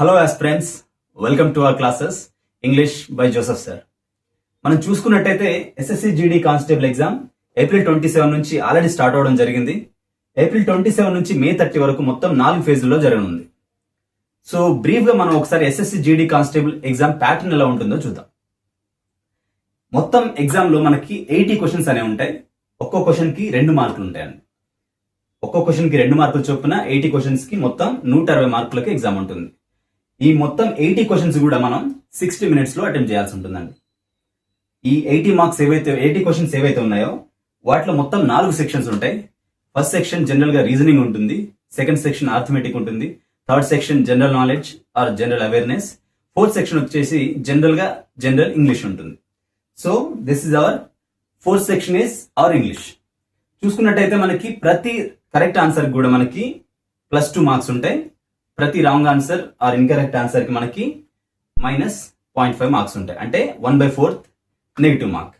Hello aspirants, welcome to our classes English by Joseph sir. మనం చూసుకున్నట్టయితే SSC GD constable exam April 27 నుంచి already start అవడం జరిగింది. April 27 నుంచి మే 30 వరకు మొత్తం 4 ఫేజ్లలో జరగనుంది. సో బ్రీఫ్ గా మనం ఒకసారి SSC GD constable exam pattern ఎలా ఉంటుందో చూద్దాం. మొత్తం ఎగ్జామ్ లో మనకి 80 క్వశ్చన్స్ అనేవి ఉంటాయి. ఒక్కో క్వశ్చన్ కి 2 మార్కులు ఉంటాయండి. ఒక్కో క్వశ్చన్ కి 2 మార్కులు చొప్పున 80 క్వశ్చన్స్ కి మొత్తం 160 మార్కులకి ఎగ్జామ్ ఉంటుంది. ఈ మొత్తం 80 క్వశ్చన్స్ కూడా మనం 60 మినిట్స్ లో అటెంప్ట్ చేయాల్సి ఉంటుందండి. ఈ 80 క్వశ్చన్స్ ఏవైతే ఉన్నాయో వాటిలో మొత్తం 4 సెక్షన్స్ ఉంటాయి. ఫస్ట్ సెక్షన్ జనరల్ గా రీజనింగ్ ఉంటుంది, సెకండ్ సెక్షన్ ఆర్థమెటిక్ ఉంటుంది, third section general knowledge or general awareness, fourth section వచ్చేసి జనరల్ ఇంగ్లీష్ ఉంటుంది. So this is our fourth section is our English. చూసుకున్నట్టయితే మనకి ప్రతి కరెక్ట్ ఆన్సర్ కూడా మనకి +2 మార్క్స్ ఉంటాయి. ప్రతి wrong answer or incorrect answer కి మనకి -0.5 మార్క్స్ ఉంటాయి. అంటే 1/4 నెగిటివ్ మార్క్.